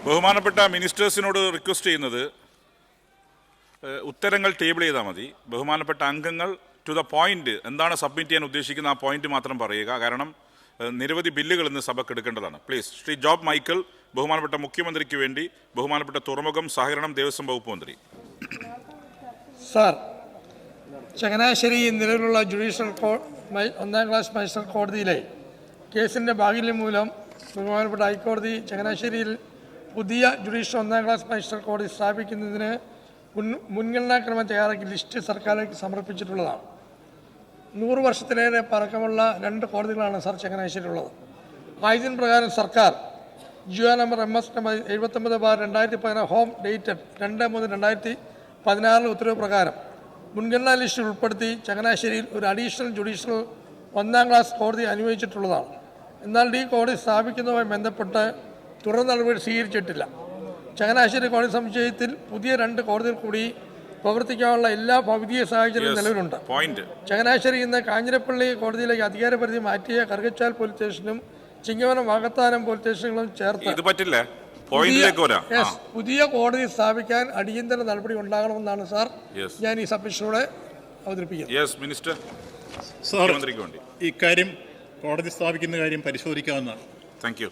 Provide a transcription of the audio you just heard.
ബഹുമാനപ്പെട്ട മിനിസ്റ്റേഴ്സിനോട് റിക്വസ്റ്റ് ചെയ്യുന്നത് ഉത്തരങ്ങൾ ടേബിൾ ചെയ്താൽ മതി. ബഹുമാനപ്പെട്ട അംഗങ്ങൾ ടു ദ പോയിന്റ് എന്താണ് സബ്മിറ്റ് ചെയ്യാൻ ഉദ്ദേശിക്കുന്ന ആ പോയിന്റ് മാത്രം പറയുക. കാരണം നിരവധി ബില്ലുകൾ ഇന്ന് സഭയ്ക്ക് എടുക്കേണ്ടതാണ്. പ്ലീസ്. ശ്രീ ജോബ് മൈക്കൽ, ബഹുമാനപ്പെട്ട മുഖ്യമന്ത്രിക്ക് വേണ്ടി, ബഹുമാനപ്പെട്ട തുറമുഖം സഹകരണം ദേവസ്വം വകുപ്പ് മന്ത്രി. സാർ, ചങ്ങനാശ്ശേരി നിലവിലുള്ള ജുഡീഷ്യൽ ഒന്നാം ക്ലാസ് മജിസ്ട്രേറ്റ് കോടതിയിലെ കേസിൻ്റെ ബാഹുല്യം മൂലം ബഹുമാനപ്പെട്ട ഹൈക്കോടതി ചങ്ങനാശ്ശേരിയിൽ പുതിയ ജുഡീഷ്യൽ ഒന്നാം ക്ലാസ് മജിസ്ട്രേറ്റ് കോടതി സ്ഥാപിക്കുന്നതിന് മുൻഗണനാക്രമം തയ്യാറാക്കി ലിസ്റ്റ് സർക്കാരിലേക്ക് സമർപ്പിച്ചിട്ടുള്ളതാണ്. 100 വർഷത്തിലേറെ പഴക്കമുള്ള 2 കോടതികളാണ് സാർ ചങ്ങനാശ്ശേരിയിലുള്ളത്. ആയതിന് പ്രകാരം സർക്കാർ GO number MS 79/2016 home dated 2/3/2016 ഉത്തരവ് പ്രകാരം മുൻഗണനാ ലിസ്റ്റിൽ ഉൾപ്പെടുത്തി ചങ്ങനാശ്ശേരിയിൽ ഒരു അഡീഷണൽ ജുഡീഷ്യൽ ഒന്നാം ക്ലാസ് കോടതി അനുവദിച്ചിട്ടുള്ളതാണ്. എന്നാൽ ഈ കോടതി സ്ഥാപിക്കുന്നതുമായി ബന്ധപ്പെട്ട് തുടർ നടപടി സ്വീകരിച്ചിട്ടില്ല. ചങ്ങനാശ്ശേരി കോടതി സമുച്ചയത്തിൽ പുതിയ 2 കോടതികൾ കൂടി പ്രവർത്തിക്കാനുള്ള എല്ലാ ഭൗതിക സാഹചര്യവും നിലവിലുണ്ട്. ചങ്ങനാശ്ശേരി ഇന്ന് കാഞ്ഞിരപ്പള്ളി കോടതിയിലേക്ക് അധികാരപരിധി മാറ്റിയ കറുകച്ചാൽ പോലീസ് സ്റ്റേഷനും ചിങ്ങവനം വാകത്താനം പോലീസ് സ്റ്റേഷനുകളും ചേർത്ത് പുതിയ കോടതി സ്ഥാപിക്കാൻ അടിയന്തര നടപടി ഉണ്ടാകണമെന്നാണ് സാർ ഞാൻ ഈ സബ്മിഷനോടെ അവതരിപ്പിക്കുന്നത്. ഇക്കാര്യം കോടതി സ്ഥാപിക്കുന്ന കാര്യം പരിശോധിക്കാവുന്നതാണ്. Thank you.